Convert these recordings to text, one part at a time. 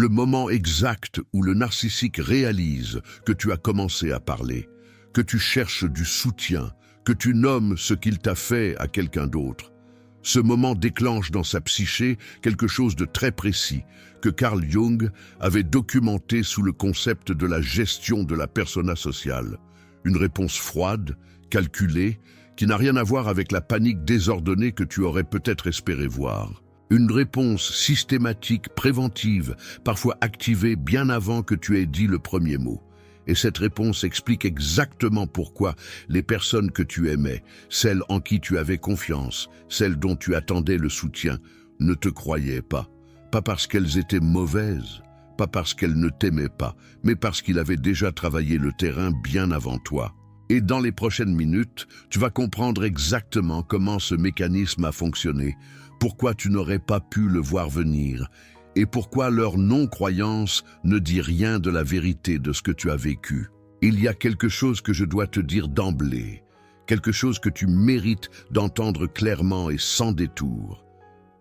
le moment exact où le narcissique réalise que tu as commencé à parler, que tu cherches du soutien, que tu nommes ce qu'il t'a fait à quelqu'un d'autre. Ce moment déclenche dans sa psyché quelque chose de très précis que Carl Jung avait documenté sous le concept de la gestion de la persona sociale. Une réponse froide, calculée, qui n'a rien à voir avec la panique désordonnée que tu aurais peut-être espéré voir. Une réponse systématique, préventive, parfois activée bien avant que tu aies dit le premier mot. Et cette réponse explique exactement pourquoi les personnes que tu aimais, celles en qui tu avais confiance, celles dont tu attendais le soutien, ne te croyaient pas. Pas parce qu'elles étaient mauvaises, pas parce qu'elles ne t'aimaient pas, mais parce qu'il avait déjà travaillé le terrain bien avant toi. Et dans les prochaines minutes, tu vas comprendre exactement comment ce mécanisme a fonctionné, pourquoi tu n'aurais pas pu le voir venir, et pourquoi leur non-croyance ne dit rien de la vérité de ce que tu as vécu. Il y a quelque chose que je dois te dire d'emblée, quelque chose que tu mérites d'entendre clairement et sans détour.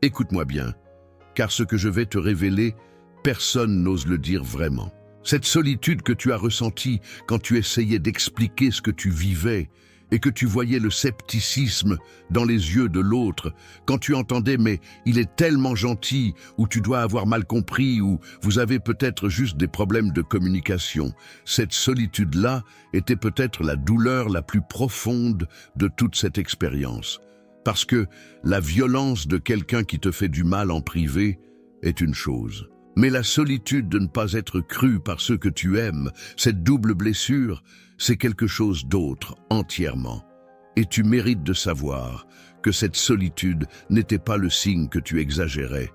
Écoute-moi bien, car ce que je vais te révéler, personne n'ose le dire vraiment. Cette solitude que tu as ressentie quand tu essayais d'expliquer ce que tu vivais, et que tu voyais le scepticisme dans les yeux de l'autre, quand tu entendais « mais il est tellement gentil » ou « tu dois avoir mal compris » ou « vous avez peut-être juste des problèmes de communication ». Cette solitude-là était peut-être la douleur la plus profonde de toute cette expérience. Parce que la violence de quelqu'un qui te fait du mal en privé est une chose. Mais la solitude de ne pas être cru par ceux que tu aimes, cette double blessure, c'est quelque chose d'autre, entièrement. Et tu mérites de savoir que cette solitude n'était pas le signe que tu exagérais.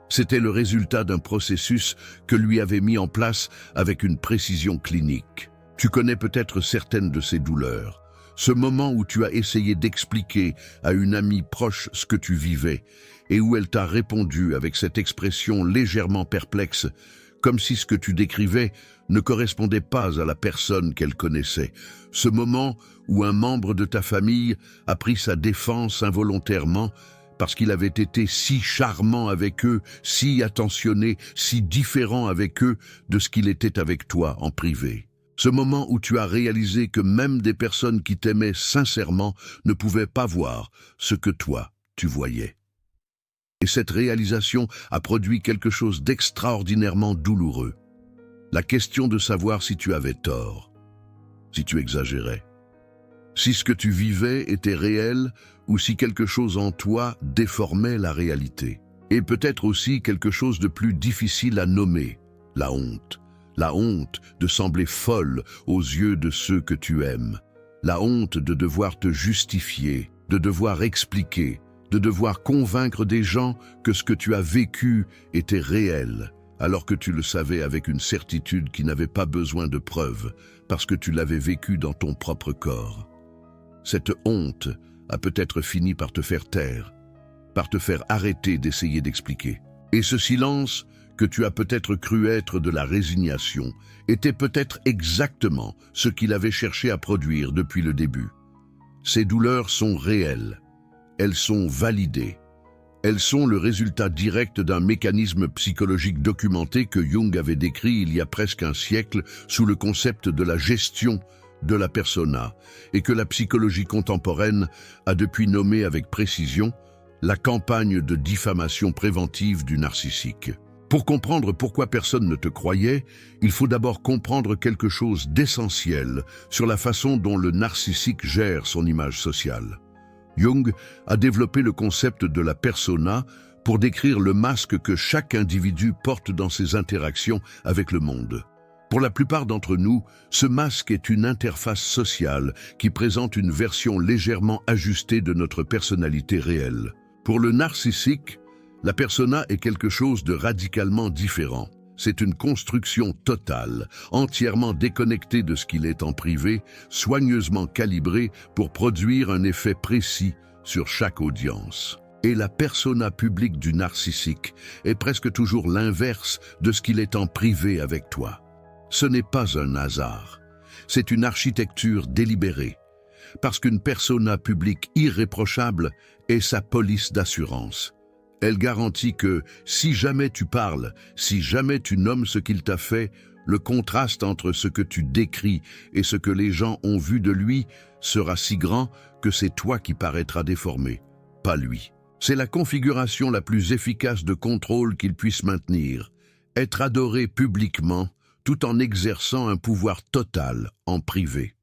C'était le résultat d'un processus que lui avait mis en place avec une précision clinique. Tu connais peut-être certaines de ces douleurs. Ce moment où tu as essayé d'expliquer à une amie proche ce que tu vivais et où elle t'a répondu avec cette expression légèrement perplexe, comme si ce que tu décrivais ne correspondait pas à la personne qu'elle connaissait. Ce moment où un membre de ta famille a pris sa défense involontairement parce qu'il avait été si charmant avec eux, si attentionné, si différent avec eux de ce qu'il était avec toi en privé. Ce moment où tu as réalisé que même des personnes qui t'aimaient sincèrement ne pouvaient pas voir ce que toi, tu voyais. Et cette réalisation a produit quelque chose d'extraordinairement douloureux. La question de savoir si tu avais tort, si tu exagérais, si ce que tu vivais était réel ou si quelque chose en toi déformait la réalité. Et peut-être aussi quelque chose de plus difficile à nommer, la honte. La honte de sembler folle aux yeux de ceux que tu aimes. La honte de devoir te justifier, de devoir expliquer, de devoir convaincre des gens que ce que tu as vécu était réel, alors que tu le savais avec une certitude qui n'avait pas besoin de preuves, parce que tu l'avais vécu dans ton propre corps. Cette honte a peut-être fini par te faire taire, par te faire arrêter d'essayer d'expliquer. Et ce silence, que tu as peut-être cru être de la résignation, était peut-être exactement ce qu'il avait cherché à produire depuis le début. Ces douleurs sont réelles, elles sont validées. Elles sont le résultat direct d'un mécanisme psychologique documenté que Jung avait décrit il y a presque un siècle sous le concept de la gestion de la persona, et que la psychologie contemporaine a depuis nommé avec précision la campagne de diffamation préventive du narcissique. Pour comprendre pourquoi personne ne te croyait, il faut d'abord comprendre quelque chose d'essentiel sur la façon dont le narcissique gère son image sociale. Jung a développé le concept de la persona pour décrire le masque que chaque individu porte dans ses interactions avec le monde. Pour la plupart d'entre nous, ce masque est une interface sociale qui présente une version légèrement ajustée de notre personnalité réelle. Pour le narcissique, la persona est quelque chose de radicalement différent. C'est une construction totale, entièrement déconnectée de ce qu'il est en privé, soigneusement calibrée pour produire un effet précis sur chaque audience. Et la persona publique du narcissique est presque toujours l'inverse de ce qu'il est en privé avec toi. Ce n'est pas un hasard, c'est une architecture délibérée, parce qu'une persona publique irréprochable est sa police d'assurance. Elle garantit que, si jamais tu parles, si jamais tu nommes ce qu'il t'a fait, le contraste entre ce que tu décris et ce que les gens ont vu de lui sera si grand que c'est toi qui paraîtras déformé, pas lui. C'est la configuration la plus efficace de contrôle qu'il puisse maintenir, être adoré publiquement tout en exerçant un pouvoir total en privé.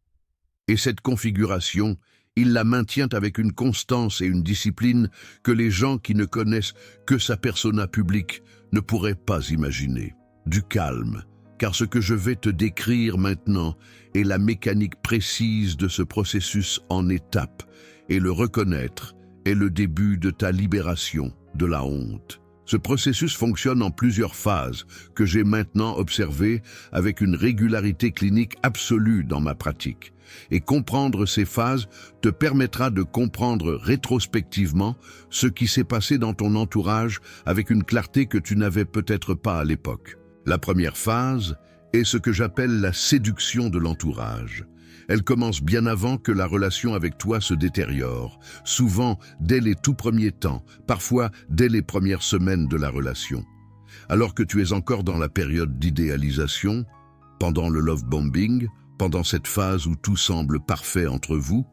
Et cette configuration, il la maintient avec une constance et une discipline que les gens qui ne connaissent que sa persona publique ne pourraient pas imaginer. Du calme, car ce que je vais te décrire maintenant est la mécanique précise de ce processus en étapes, et le reconnaître est le début de ta libération de la honte. Ce processus fonctionne en plusieurs phases que j'ai maintenant observées avec une régularité clinique absolue dans ma pratique. Et comprendre ces phases te permettra de comprendre rétrospectivement ce qui s'est passé dans ton entourage avec une clarté que tu n'avais peut-être pas à l'époque. La première phase est ce que j'appelle la séduction de l'entourage. Elle commence bien avant que la relation avec toi se détériore, souvent dès les tout premiers temps, parfois dès les premières semaines de la relation. Alors que tu es encore dans la période d'idéalisation, pendant le love bombing, pendant cette phase où tout semble parfait entre vous,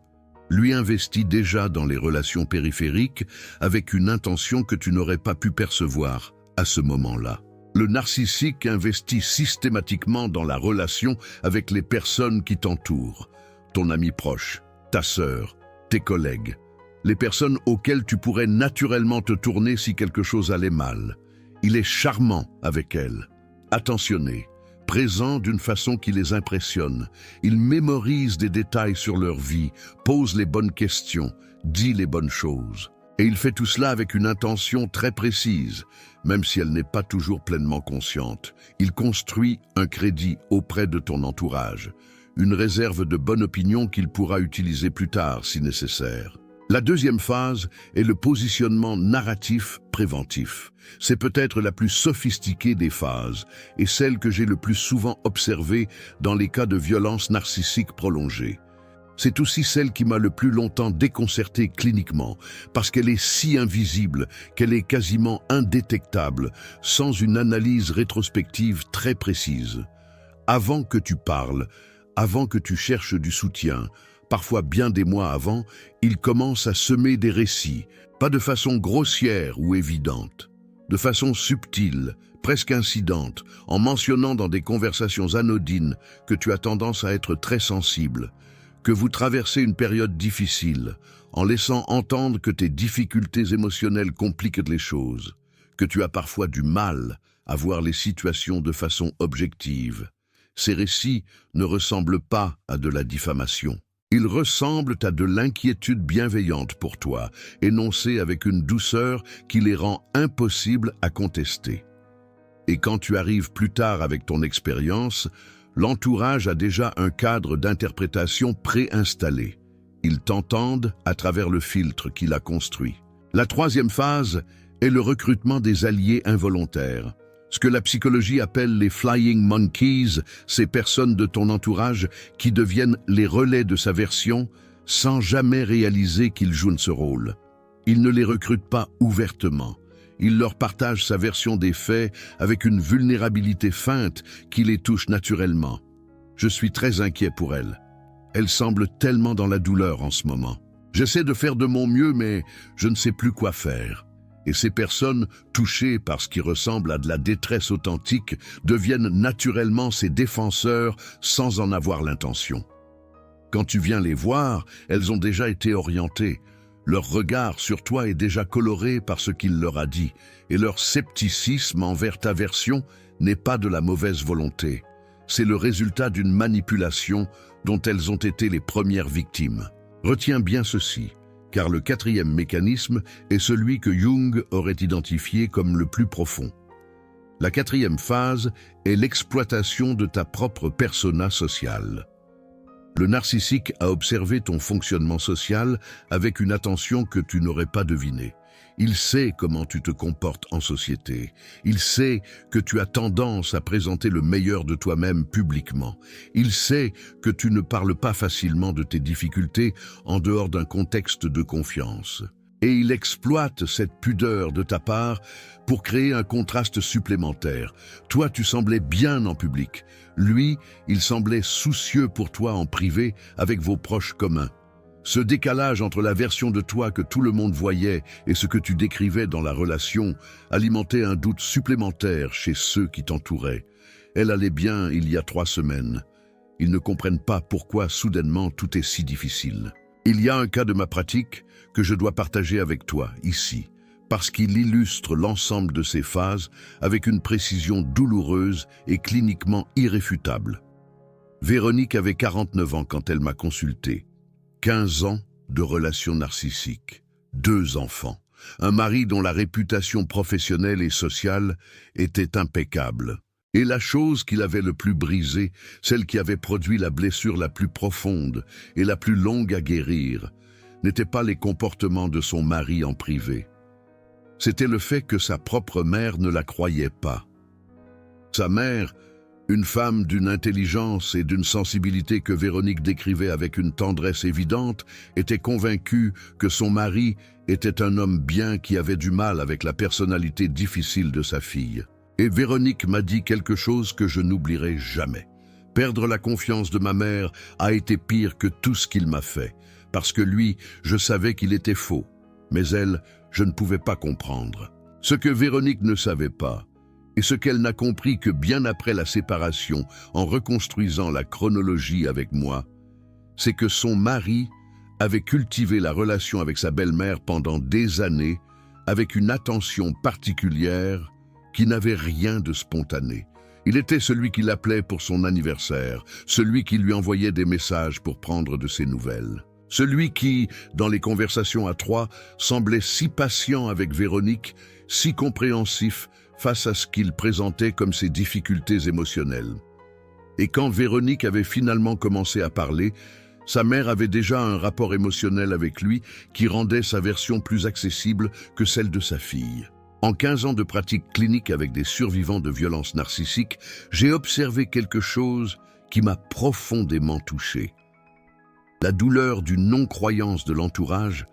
lui investit déjà dans les relations périphériques avec une intention que tu n'aurais pas pu percevoir à ce moment-là. Le narcissique investit systématiquement dans la relation avec les personnes qui t'entourent, ton ami proche, ta sœur, tes collègues, les personnes auxquelles tu pourrais naturellement te tourner si quelque chose allait mal. Il est charmant avec elles, attentionné, présent d'une façon qui les impressionne. Il mémorise des détails sur leur vie, pose les bonnes questions, dit les bonnes choses. Et il fait tout cela avec une intention très précise, même si elle n'est pas toujours pleinement consciente. Il construit un crédit auprès de ton entourage, une réserve de bonne opinion qu'il pourra utiliser plus tard si nécessaire. La deuxième phase est le positionnement narratif préventif. C'est peut-être la plus sophistiquée des phases et celle que j'ai le plus souvent observée dans les cas de violence narcissique prolongée. C'est aussi celle qui m'a le plus longtemps déconcerté cliniquement, parce qu'elle est si invisible qu'elle est quasiment indétectable, sans une analyse rétrospective très précise. Avant que tu parles, avant que tu cherches du soutien, parfois bien des mois avant, il commence à semer des récits, pas de façon grossière ou évidente, de façon subtile, presque incidente, en mentionnant dans des conversations anodines que tu as tendance à être très sensible, que vous traversez une période difficile, en laissant entendre que tes difficultés émotionnelles compliquent les choses, que tu as parfois du mal à voir les situations de façon objective. Ces récits ne ressemblent pas à de la diffamation. Ils ressemblent à de l'inquiétude bienveillante pour toi, énoncée avec une douceur qui les rend impossibles à contester. Et quand tu arrives plus tard avec ton expérience, l'entourage a déjà un cadre d'interprétation préinstallé. Ils t'entendent à travers le filtre qu'il a construit. La troisième phase est le recrutement des alliés involontaires. Ce que la psychologie appelle les flying monkeys, ces personnes de ton entourage qui deviennent les relais de sa version sans jamais réaliser qu'ils jouent ce rôle. Il ne les recrute pas ouvertement. Il leur partage sa version des faits avec une vulnérabilité feinte qui les touche naturellement. Je suis très inquiet pour elle. Elle semble tellement dans la douleur en ce moment. J'essaie de faire de mon mieux, mais je ne sais plus quoi faire. Et ces personnes, touchées par ce qui ressemble à de la détresse authentique, deviennent naturellement ses défenseurs sans en avoir l'intention. Quand tu viens les voir, elles ont déjà été orientées. Leur regard sur toi est déjà coloré par ce qu'il leur a dit, et leur scepticisme envers ta version n'est pas de la mauvaise volonté. C'est le résultat d'une manipulation dont elles ont été les premières victimes. Retiens bien ceci, car le quatrième mécanisme est celui que Jung aurait identifié comme le plus profond. La quatrième phase est l'exploitation de ta propre persona sociale. Le narcissique a observé ton fonctionnement social avec une attention que tu n'aurais pas devinée. Il sait comment tu te comportes en société. Il sait que tu as tendance à présenter le meilleur de toi-même publiquement. Il sait que tu ne parles pas facilement de tes difficultés en dehors d'un contexte de confiance. Et il exploite cette pudeur de ta part pour créer un contraste supplémentaire. Toi, tu semblais bien en public. Lui, il semblait soucieux pour toi en privé avec vos proches communs. Ce décalage entre la version de toi que tout le monde voyait et ce que tu décrivais dans la relation alimentait un doute supplémentaire chez ceux qui t'entouraient. Elle allait bien il y a 3 semaines. Ils ne comprennent pas pourquoi soudainement tout est si difficile. Il y a un cas de ma pratique que je dois partager avec toi, ici, parce qu'il illustre l'ensemble de ces phases avec une précision douloureuse et cliniquement irréfutable. Véronique avait 49 ans quand elle m'a consulté. 15 ans de relations narcissiques, 2 enfants, un mari dont la réputation professionnelle et sociale était impeccable. Et la chose qui l'avait le plus brisé, celle qui avait produit la blessure la plus profonde et la plus longue à guérir, n'était pas les comportements de son mari en privé. C'était le fait que sa propre mère ne la croyait pas. Sa mère, une femme d'une intelligence et d'une sensibilité que Véronique décrivait avec une tendresse évidente, était convaincue que son mari était un homme bien qui avait du mal avec la personnalité difficile de sa fille. Et Véronique m'a dit quelque chose que je n'oublierai jamais. Perdre la confiance de ma mère a été pire que tout ce qu'il m'a fait, parce que lui, je savais qu'il était faux, mais elle, je ne pouvais pas comprendre. Ce que Véronique ne savait pas, et ce qu'elle n'a compris que bien après la séparation, en reconstruisant la chronologie avec moi, c'est que son mari avait cultivé la relation avec sa belle-mère pendant des années, avec une attention particulière qui n'avait rien de spontané. Il était celui qui l'appelait pour son anniversaire, celui qui lui envoyait des messages pour prendre de ses nouvelles. Celui qui, dans les conversations à 3, semblait si patient avec Véronique, si compréhensif face à ce qu'il présentait comme ses difficultés émotionnelles. Et quand Véronique avait finalement commencé à parler, sa mère avait déjà un rapport émotionnel avec lui qui rendait sa version plus accessible que celle de sa fille. En 15 ans de pratique clinique avec des survivants de violences narcissiques, j'ai observé quelque chose qui m'a profondément touché. La douleur d'une non-croyance de l'entourage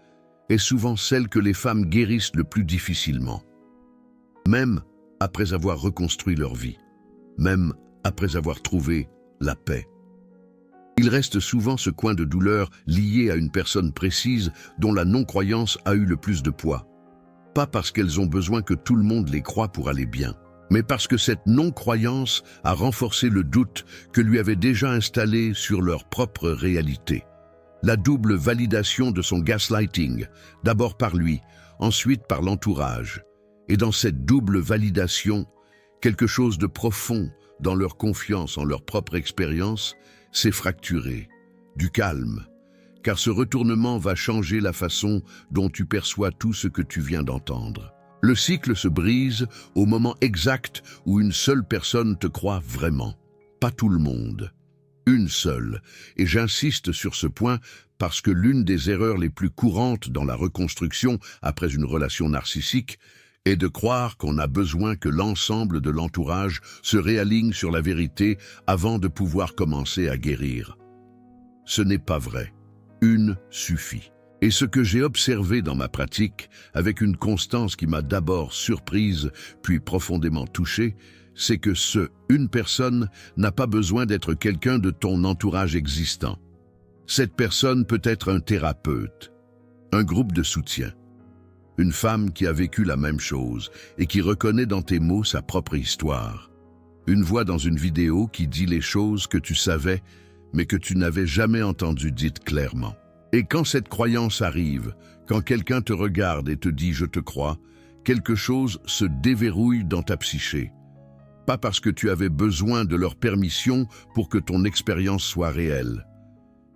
est souvent celle que les femmes guérissent le plus difficilement. Même après avoir reconstruit leur vie, même après avoir trouvé la paix. Il reste souvent ce coin de douleur lié à une personne précise dont la non-croyance a eu le plus de poids. Pas parce qu'elles ont besoin que tout le monde les croie pour aller bien, mais parce que cette non-croyance a renforcé le doute que lui avait déjà installé sur leur propre réalité. La double validation de son gaslighting, d'abord par lui, ensuite par l'entourage. Et dans cette double validation, quelque chose de profond dans leur confiance en leur propre expérience s'est fracturé. Du calme, car ce retournement va changer la façon dont tu perçois tout ce que tu viens d'entendre. Le cycle se brise au moment exact où une seule personne te croit vraiment. Pas tout le monde. Une seule. Et j'insiste sur ce point parce que l'une des erreurs les plus courantes dans la reconstruction après une relation narcissique est de croire qu'on a besoin que l'ensemble de l'entourage se réaligne sur la vérité avant de pouvoir commencer à guérir. Ce n'est pas vrai. Une suffit. Et ce que j'ai observé dans ma pratique, avec une constance qui m'a d'abord surprise, puis profondément touchée, c'est que une personne n'a pas besoin d'être quelqu'un de ton entourage existant. Cette personne peut être un thérapeute, un groupe de soutien, une femme qui a vécu la même chose et qui reconnaît dans tes mots sa propre histoire, une voix dans une vidéo qui dit les choses que tu savais mais que tu n'avais jamais entendues dites clairement. Et quand cette croyance arrive, quand quelqu'un te regarde et te dit « je te crois », quelque chose se déverrouille dans ta psyché. Pas parce que tu avais besoin de leur permission pour que ton expérience soit réelle,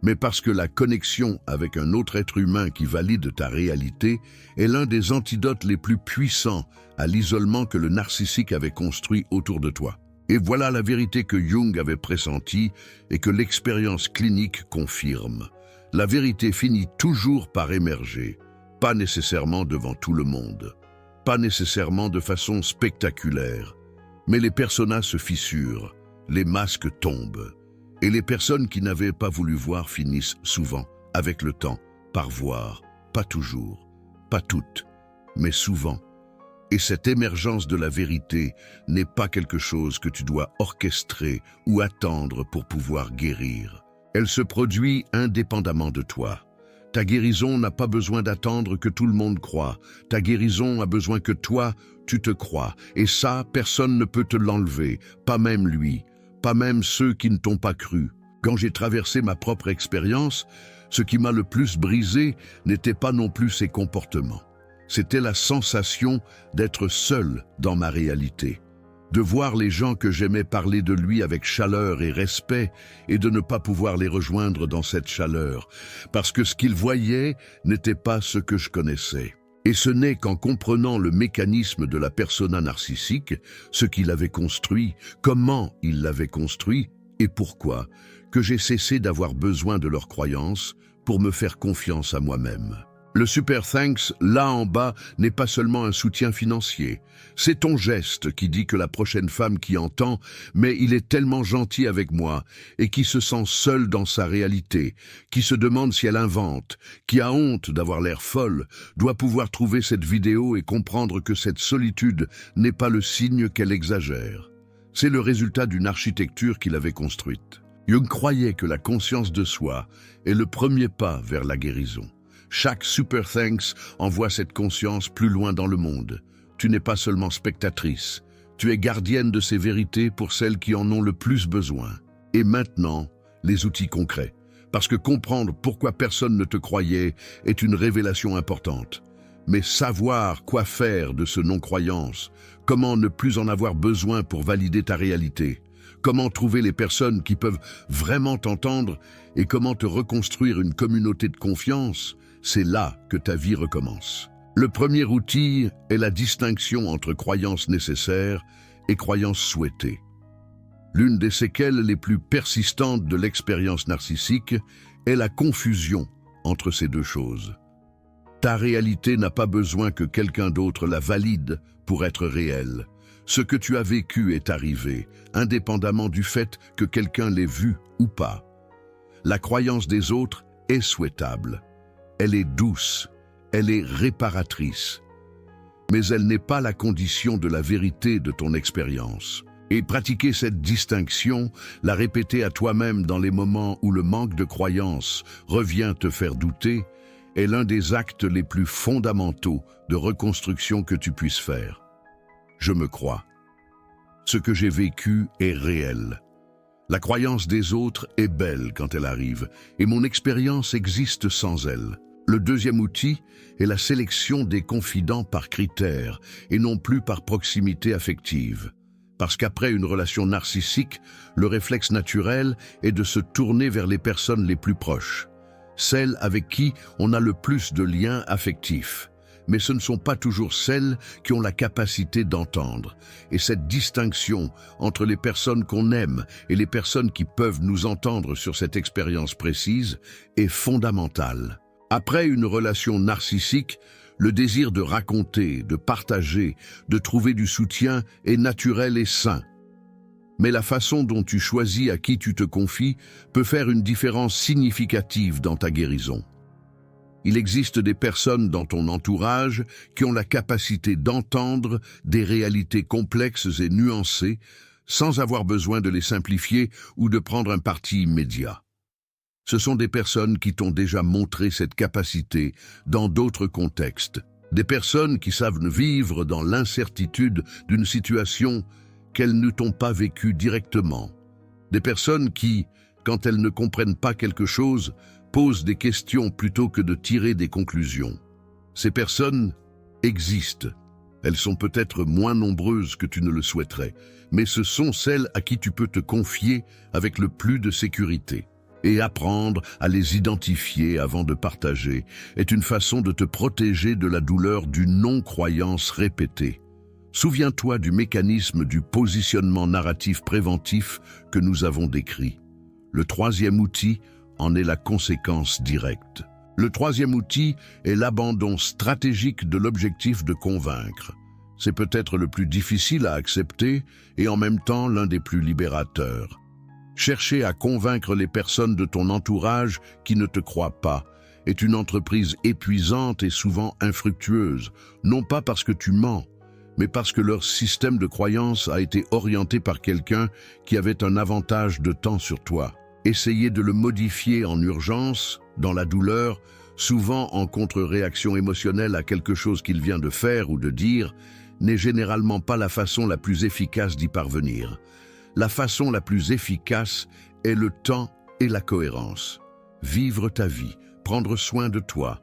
mais parce que la connexion avec un autre être humain qui valide ta réalité est l'un des antidotes les plus puissants à l'isolement que le narcissique avait construit autour de toi. Et voilà la vérité que Jung avait pressentie et que l'expérience clinique confirme. La vérité finit toujours par émerger, pas nécessairement devant tout le monde, pas nécessairement de façon spectaculaire, mais les personnages se fissurent, les masques tombent, et les personnes qui n'avaient pas voulu voir finissent souvent, avec le temps, par voir, pas toujours, pas toutes, mais souvent. Et cette émergence de la vérité n'est pas quelque chose que tu dois orchestrer ou attendre pour pouvoir guérir. Elle se produit indépendamment de toi. Ta guérison n'a pas besoin d'attendre que tout le monde croie. Ta guérison a besoin que toi, tu te crois. Et ça, personne ne peut te l'enlever, pas même lui, pas même ceux qui ne t'ont pas cru. Quand j'ai traversé ma propre expérience, ce qui m'a le plus brisé n'était pas non plus ses comportements. C'était la sensation d'être seul dans ma réalité. De voir les gens que j'aimais parler de lui avec chaleur et respect et de ne pas pouvoir les rejoindre dans cette chaleur, parce que ce qu'ils voyaient n'était pas ce que je connaissais. Et ce n'est qu'en comprenant le mécanisme de la persona narcissique, ce qu'il avait construit, comment il l'avait construit et pourquoi, que j'ai cessé d'avoir besoin de leurs croyances pour me faire confiance à moi-même. Le Super Thanks, là en bas, n'est pas seulement un soutien financier. C'est ton geste qui dit que la prochaine femme qui entend « mais il est tellement gentil avec moi » et qui se sent seule dans sa réalité, qui se demande si elle invente, qui a honte d'avoir l'air folle, doit pouvoir trouver cette vidéo et comprendre que cette solitude n'est pas le signe qu'elle exagère. C'est le résultat d'une architecture qu'il avait construite. Jung croyait que la conscience de soi est le premier pas vers la guérison. Chaque Super Thanks envoie cette conscience plus loin dans le monde. Tu n'es pas seulement spectatrice, tu es gardienne de ces vérités pour celles qui en ont le plus besoin. Et maintenant, les outils concrets. Parce que comprendre pourquoi personne ne te croyait est une révélation importante. Mais savoir quoi faire de ce non-croyance, comment ne plus en avoir besoin pour valider ta réalité, comment trouver les personnes qui peuvent vraiment t'entendre et comment te reconstruire une communauté de confiance, c'est là que ta vie recommence. Le premier outil est la distinction entre croyances nécessaires et croyances souhaitées. L'une des séquelles les plus persistantes de l'expérience narcissique est la confusion entre ces deux choses. Ta réalité n'a pas besoin que quelqu'un d'autre la valide pour être réelle. Ce que tu as vécu est arrivé, indépendamment du fait que quelqu'un l'ait vu ou pas. La croyance des autres est souhaitable. Elle est douce, elle est réparatrice. Mais elle n'est pas la condition de la vérité de ton expérience. Et pratiquer cette distinction, la répéter à toi-même dans les moments où le manque de croyance revient te faire douter, est l'un des actes les plus fondamentaux de reconstruction que tu puisses faire. Je me crois. Ce que j'ai vécu est réel. La croyance des autres est belle quand elle arrive, et mon expérience existe sans elle. Le deuxième outil est la sélection des confidents par critères et non plus par proximité affective. Parce qu'après une relation narcissique, le réflexe naturel est de se tourner vers les personnes les plus proches, celles avec qui on a le plus de liens affectifs. Mais ce ne sont pas toujours celles qui ont la capacité d'entendre. Et cette distinction entre les personnes qu'on aime et les personnes qui peuvent nous entendre sur cette expérience précise est fondamentale. Après une relation narcissique, le désir de raconter, de partager, de trouver du soutien est naturel et sain. Mais la façon dont tu choisis à qui tu te confies peut faire une différence significative dans ta guérison. Il existe des personnes dans ton entourage qui ont la capacité d'entendre des réalités complexes et nuancées sans avoir besoin de les simplifier ou de prendre un parti immédiat. Ce sont des personnes qui t'ont déjà montré cette capacité dans d'autres contextes. Des personnes qui savent vivre dans l'incertitude d'une situation qu'elles ne t'ont pas vécue directement. Des personnes qui, quand elles ne comprennent pas quelque chose, posent des questions plutôt que de tirer des conclusions. Ces personnes existent. Elles sont peut-être moins nombreuses que tu ne le souhaiterais, mais ce sont celles à qui tu peux te confier avec le plus de sécurité. Et apprendre à les identifier avant de partager est une façon de te protéger de la douleur d'une non-croyance répétée. Souviens-toi du mécanisme du positionnement narratif préventif que nous avons décrit. Le troisième outil en est la conséquence directe. Le troisième outil est l'abandon stratégique de l'objectif de convaincre. C'est peut-être le plus difficile à accepter et en même temps l'un des plus libérateurs. Chercher à convaincre les personnes de ton entourage qui ne te croient pas est une entreprise épuisante et souvent infructueuse, non pas parce que tu mens, mais parce que leur système de croyance a été orienté par quelqu'un qui avait un avantage de temps sur toi. Essayer de le modifier en urgence, dans la douleur, souvent en contre-réaction émotionnelle à quelque chose qu'il vient de faire ou de dire, n'est généralement pas la façon la plus efficace d'y parvenir. La façon la plus efficace est le temps et la cohérence. Vivre ta vie, prendre soin de toi,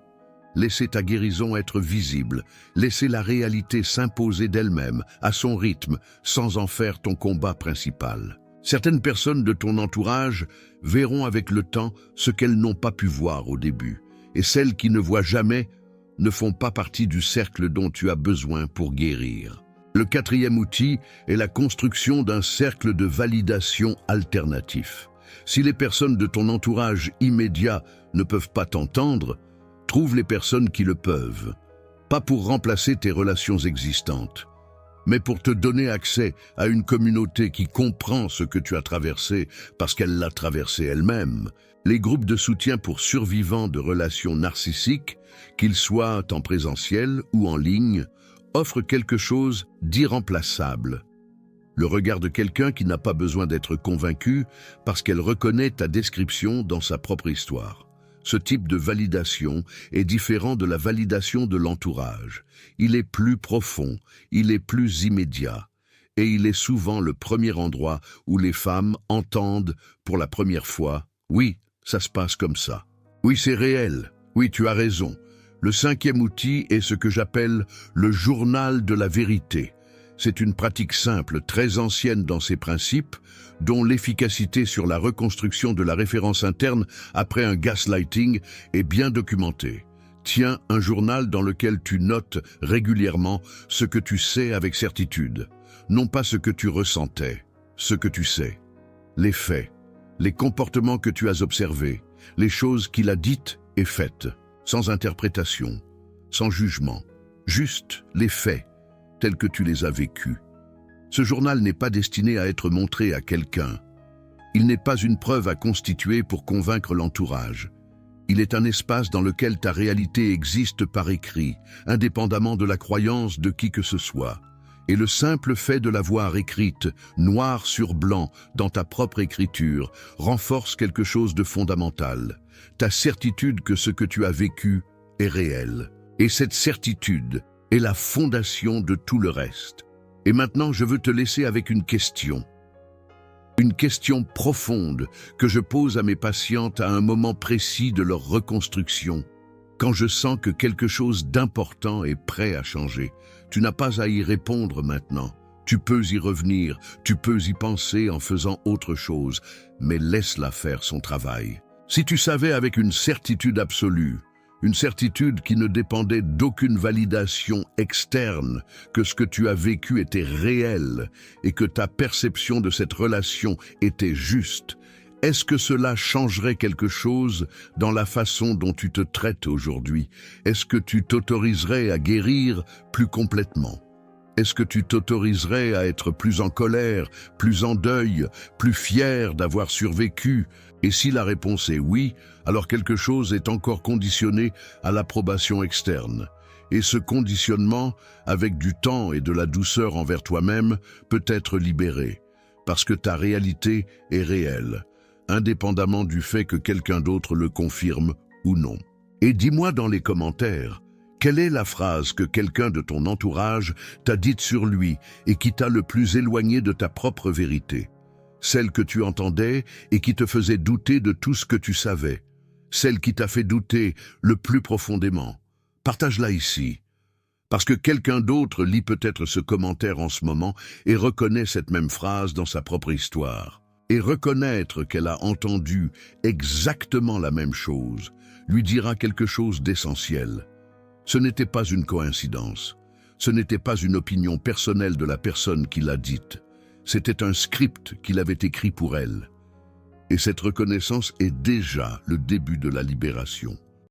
laisser ta guérison être visible, laisser la réalité s'imposer d'elle-même, à son rythme, sans en faire ton combat principal. Certaines personnes de ton entourage verront avec le temps ce qu'elles n'ont pas pu voir au début, et celles qui ne voient jamais ne font pas partie du cercle dont tu as besoin pour guérir. Le quatrième outil est la construction d'un cercle de validation alternatif. Si les personnes de ton entourage immédiat ne peuvent pas t'entendre, trouve les personnes qui le peuvent. Pas pour remplacer tes relations existantes, mais pour te donner accès à une communauté qui comprend ce que tu as traversé parce qu'elle l'a traversé elle-même. Les groupes de soutien pour survivants de relations narcissiques, qu'ils soient en présentiel ou en ligne, offrent quelque chose d'irremplaçable. Le regard de quelqu'un qui n'a pas besoin d'être convaincu parce qu'elle reconnaît ta description dans sa propre histoire. Ce type de validation est différent de la validation de l'entourage. Il est plus profond, il est plus immédiat. Et il est souvent le premier endroit où les femmes entendent pour la première fois « Oui, ça se passe comme ça. Oui, c'est réel. Oui, tu as raison. » Le cinquième outil est ce que j'appelle le journal de la vérité. C'est une pratique simple, très ancienne dans ses principes, dont l'efficacité sur la reconstruction de la référence interne après un gaslighting est bien documentée. Tiens un journal dans lequel tu notes régulièrement ce que tu sais avec certitude. Non pas ce que tu ressentais, ce que tu sais. Les faits, les comportements que tu as observés, les choses qu'il a dites et faites, sans interprétation, sans jugement. Juste les faits, tels que tu les as vécus. Ce journal n'est pas destiné à être montré à quelqu'un. Il n'est pas une preuve à constituer pour convaincre l'entourage. Il est un espace dans lequel ta réalité existe par écrit, indépendamment de la croyance de qui que ce soit. Et le simple fait de la voir écrite, noir sur blanc, dans ta propre écriture, renforce quelque chose de fondamental. Ta certitude que ce que tu as vécu est réel. Et cette certitude est la fondation de tout le reste. Et maintenant, je veux te laisser avec une question. Une question profonde que je pose à mes patientes à un moment précis de leur reconstruction. Quand je sens que quelque chose d'important est prêt à changer, tu n'as pas à y répondre maintenant. Tu peux y revenir, tu peux y penser en faisant autre chose, mais laisse-la faire son travail. Si tu savais avec une certitude absolue, une certitude qui ne dépendait d'aucune validation externe, que ce que tu as vécu était réel et que ta perception de cette relation était juste, est-ce que cela changerait quelque chose dans la façon dont tu te traites aujourd'hui? Est-ce que tu t'autoriserais à guérir plus complètement? Est-ce que tu t'autoriserais à être plus en colère, plus en deuil, plus fier d'avoir survécu? Et si la réponse est oui, alors quelque chose est encore conditionné à l'approbation externe. Et ce conditionnement, avec du temps et de la douceur envers toi-même, peut être libéré, parce que ta réalité est réelle, indépendamment du fait que quelqu'un d'autre le confirme ou non. Et dis-moi dans les commentaires, quelle est la phrase que quelqu'un de ton entourage t'a dite sur lui et qui t'a le plus éloigné de ta propre vérité? Celle que tu entendais et qui te faisait douter de tout ce que tu savais. Celle qui t'a fait douter le plus profondément. Partage-la ici. Parce que quelqu'un d'autre lit peut-être ce commentaire en ce moment et reconnaît cette même phrase dans sa propre histoire. Et reconnaître qu'elle a entendu exactement la même chose lui dira quelque chose d'essentiel. Ce n'était pas une coïncidence. Ce n'était pas une opinion personnelle de la personne qui l'a dite. C'était un script qu'il avait écrit pour elle. Et cette reconnaissance est déjà le début de la libération.